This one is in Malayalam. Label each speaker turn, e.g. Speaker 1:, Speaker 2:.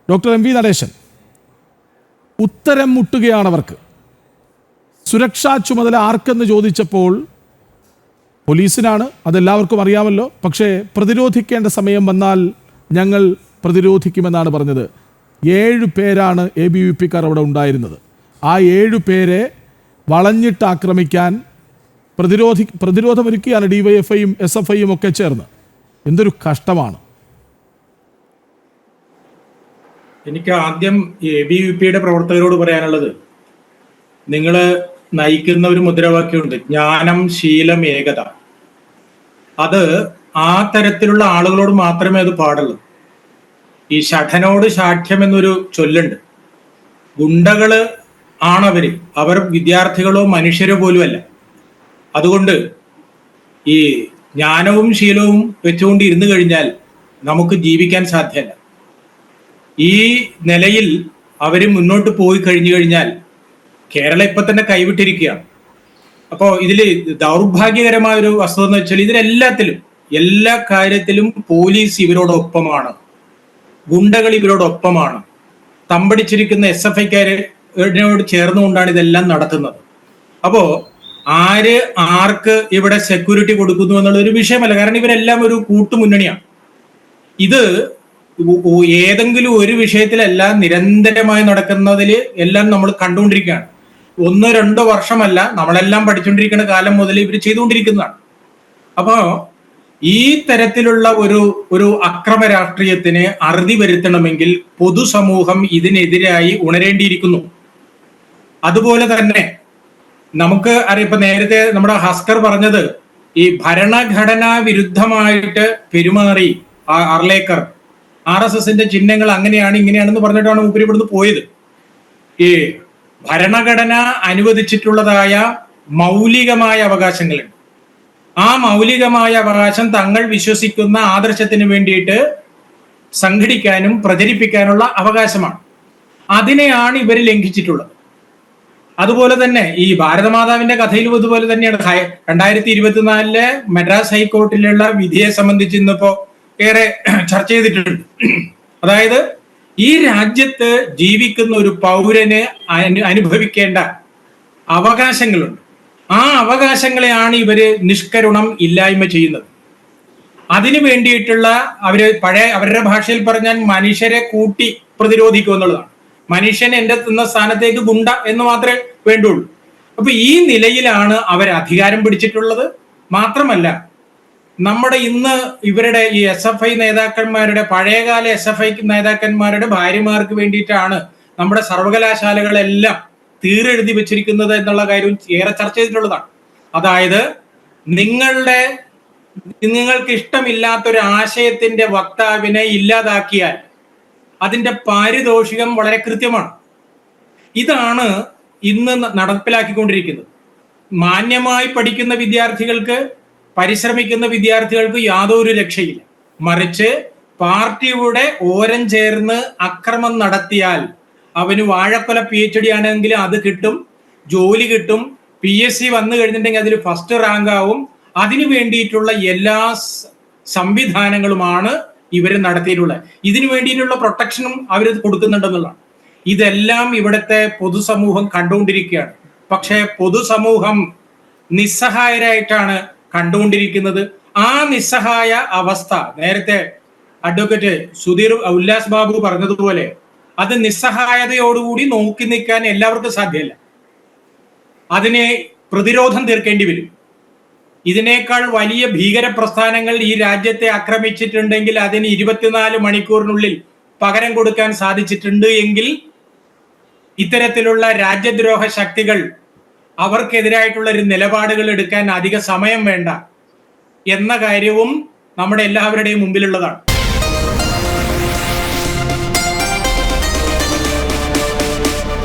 Speaker 1: ഡോക്ടർ എം വി നടേശൻ, ഉത്തരം മുട്ടുകയാണവർക്ക്. സുരക്ഷാ ചുമതല ആർക്കെന്ന് ചോദിച്ചപ്പോൾ പോലീസിനാണ്, അതെല്ലാവർക്കും അറിയാമല്ലോ. പക്ഷേ പ്രതിരോധിക്കേണ്ട സമയം വന്നാൽ ഞങ്ങൾ പ്രതിരോധിക്കുമെന്നാണ് പറഞ്ഞത്. 7 പേരാണ് ABVP-ക്കാർ അവിടെ ഉണ്ടായിരുന്നത്. ആ 7 പേരെ വളഞ്ഞിട്ട് ആക്രമിക്കാൻ പ്രതിരോധമൊരുക്കിയാണ് DYFIയും SFIയും ഒക്കെ ചേർന്ന്. എന്തൊരു കഷ്ടമാണ്.
Speaker 2: എനിക്ക് ആദ്യം ABVP-യുടെ പ്രവർത്തകരോട് പറയാനുള്ളത്, നിങ്ങൾ നയിക്കുന്ന ഒരു മുദ്രാവാക്യമുണ്ട്, ജ്ഞാനം, ശീലം, ഏകത. അത് ആ തരത്തിലുള്ള ആളുകളോട് മാത്രമേ അത് പാടുള്ളൂ. ഈ ഷഠനോട് ശാഠ്യം എന്നൊരു ചൊല്ലുണ്ട്. ഗുണ്ടകള് ആണവര്, അവർ വിദ്യാർത്ഥികളോ മനുഷ്യരോ പോലും അല്ല. അതുകൊണ്ട് ഈ ജ്ഞാനവും ശീലവും വെച്ചുകൊണ്ട് ഇരുന്നു കഴിഞ്ഞാൽ നമുക്ക് ജീവിക്കാൻ സാധ്യമല്ല. ഈ നിലയിൽ അവര് മുന്നോട്ട് പോയി കഴിഞ്ഞു കഴിഞ്ഞാൽ കേരളം ഇപ്പൊ തന്നെ കൈവിട്ടിരിക്കുകയാണ്. അപ്പോൾ ഇതിൽ ദൗർഭാഗ്യകരമായ ഒരു വസ്തുത എന്ന് വെച്ചാൽ ഇതിലെല്ലാത്തിലും, എല്ലാ കാര്യത്തിലും പോലീസ് ഇവരോടൊപ്പമാണ്, ഗുണ്ടകൾ ഇവരോടൊപ്പമാണ്, തമ്പടിച്ചിരിക്കുന്ന SFIക്കാരോട് ചേർന്നുകൊണ്ടാണ് ഇതെല്ലാം നടത്തുന്നത്. അപ്പോ ആര് ആർക്ക് ഇവിടെ സെക്യൂരിറ്റി കൊടുക്കുന്നു എന്നുള്ളൊരു വിഷയമല്ല. കാരണം ഇവരെല്ലാം ഒരു കൂട്ടുമുന്നണിയാണ്. ഇത് ഏതെങ്കിലും ഒരു വിഷയത്തിലല്ല, നിരന്തരമായി നടക്കുന്നതിൽ എല്ലാം നമ്മൾ കണ്ടുകൊണ്ടിരിക്കുകയാണ്. 1-2 വർഷമല്ല, നമ്മളെല്ലാം പഠിച്ചുകൊണ്ടിരിക്കുന്ന കാലം മുതൽ ഇവർ ചെയ്തുകൊണ്ടിരിക്കുന്നതാണ്. അപ്പോ ഈ തരത്തിലുള്ള ഒരു അക്രമ രാഷ്ട്രീയത്തിന് അറുതി വരുത്തണമെങ്കിൽ പൊതുസമൂഹം ഇതിനെതിരായി ഉണരേണ്ടിയിരിക്കുന്നു. അതുപോലെ തന്നെ നമുക്ക് അറിയാം, ഇപ്പൊ നേരത്തെ നമ്മുടെ ഹസ്കർ പറഞ്ഞത്, ഈ ഭരണഘടനാ വിരുദ്ധമായിട്ട് പെരുമാറി അർലേക്കർ, RSSന്റെ ചിഹ്നങ്ങൾ അങ്ങനെയാണ് ഇങ്ങനെയാണെന്ന് പറഞ്ഞിട്ടാണ് മൂപ്പര് ഇവിടുന്ന് പോയത്. ഈ ഭരണഘടന അനുവദിച്ചിട്ടുള്ളതായ മൗലികമായ അവകാശങ്ങളുണ്ട്. ആ മൗലികമായ അവകാശം തങ്ങൾ വിശ്വസിക്കുന്ന ആദർശത്തിന് വേണ്ടിയിട്ട് സംഘടിക്കാനും പ്രചരിപ്പിക്കാനുള്ള അവകാശമാണ്. അതിനെയാണ് ഇവർ ലംഘിച്ചിട്ടുള്ളത്. അതുപോലെ തന്നെ ഈ ഭാരതമാതാവിന്റെ കഥയിലും ഇതുപോലെ തന്നെയാണ്. 2024 മദ്രാസ് ഹൈക്കോർട്ടിലുള്ള വിധിയെ സംബന്ധിച്ച് ഇന്നിപ്പോ ഏറെ ചർച്ച ചെയ്തിട്ടുണ്ട്. അതായത് ഈ രാജ്യത്ത് ജീവിക്കുന്ന ഒരു പൗരന് അനുഭവിക്കേണ്ട അവകാശങ്ങളുണ്ട്. ആ അവകാശങ്ങളെയാണ് ഇവര് നിഷ്കരുണം ഇല്ലായ്മ ചെയ്യുന്നത്. അതിനു വേണ്ടിയിട്ടുള്ള അവരുടെ ഭാഷയിൽ പറഞ്ഞാൽ മനുഷ്യരെ കൂട്ടി പ്രതിരോധിക്കും എന്നുള്ളതാണ്. മനുഷ്യൻ എത്തുന്ന സ്ഥാനത്തേക്ക് ഗുണ്ട എന്ന് മാത്രമേ വേണ്ടുള്ളൂ. അപ്പൊ ഈ നിലയിലാണ് അവർ അധികാരം പിടിച്ചിട്ടുള്ളത്. മാത്രമല്ല, നമ്മുടെ ഇന്ന് ഇവരുടെ ഈ SFI നേതാക്കന്മാരുടെ, പഴയകാല SFI നേതാക്കന്മാരുടെ ഭാര്യമാർക്ക് വേണ്ടിയിട്ടാണ് നമ്മുടെ സർവകലാശാലകളെല്ലാം തീരെഴുതി വെച്ചിരിക്കുന്നത് എന്നുള്ള കാര്യം ഏറെ ചർച്ച ചെയ്തിട്ടുള്ളതാണ്. അതായത് നിങ്ങൾക്ക് ഇഷ്ടമില്ലാത്തൊരു ആശയത്തിന്റെ വക്താവിനെ ഇല്ലാതാക്കിയാൽ അതിന്റെ പാരിതോഷികം വളരെ കൃത്യമാണ്. ഇതാണ് ഇന്ന് നടപ്പിലാക്കിക്കൊണ്ടിരിക്കുന്നത്. മാന്യമായി പഠിക്കുന്ന വിദ്യാർത്ഥികൾക്ക്, പരിശ്രമിക്കുന്ന വിദ്യാർത്ഥികൾക്ക് യാതൊരു രക്ഷയില്ല. മറിച്ച് പാർട്ടിയുടെ ഓരം ചേർന്ന് അക്രമം നടത്തിയാൽ അവന് വാഴക്കൊല PhD ആണെങ്കിൽ അത് കിട്ടും, ജോലി കിട്ടും, PSC വന്നു കഴിഞ്ഞിട്ടുണ്ടെങ്കിൽ അതിൽ ഫസ്റ്റ് റാങ്ക് ആവും. അതിനു വേണ്ടിയിട്ടുള്ള എല്ലാ സംവിധാനങ്ങളുമാണ് ഇവർ നടത്തിയിട്ടുള്ളത്. ഇതിനു വേണ്ടിയിട്ടുള്ള പ്രൊട്ടക്ഷനും അവർ കൊടുക്കുന്നുണ്ടെന്നുള്ളതാണ്. ഇതെല്ലാം ഇവിടുത്തെ പൊതുസമൂഹം കണ്ടുകൊണ്ടിരിക്കുകയാണ്. പക്ഷേ പൊതുസമൂഹം നിസ്സഹായരായിട്ടാണ് കണ്ടുകൊണ്ടിരിക്കുന്നത്. ആ നിസ്സഹായ അവസ്ഥ നേരത്തെ അഡ്വക്കേറ്റ് ഉല്ലാസ് ബാബു പറഞ്ഞതുപോലെ അത് നിസ്സഹായതയോടുകൂടി നോക്കി നിൽക്കാൻ എല്ലാവർക്കും സാധ്യമല്ല. അതിനെ പ്രതിരോധം തീർക്കേണ്ടി വരും. ഇതിനേക്കാൾ വലിയ ഭീകര പ്രസ്ഥാനങ്ങൾ ഈ രാജ്യത്തെ ആക്രമിച്ചിട്ടുണ്ടെങ്കിൽ അതിന് 24 മണിക്കൂറിനുള്ളിൽ പകരം കൊടുക്കാൻ സാധിച്ചിട്ടുണ്ട് എങ്കിൽ ഇത്തരത്തിലുള്ള രാജ്യദ്രോഹ ശക്തികൾ അവർക്കെതിരായിട്ടുള്ള ഒരു നിലപാടുകൾ എടുക്കാൻ അധിക സമയം വേണ്ട എന്ന കാര്യവും നമ്മുടെ എല്ലാവരുടെയും മുമ്പിലുള്ളതാണ്.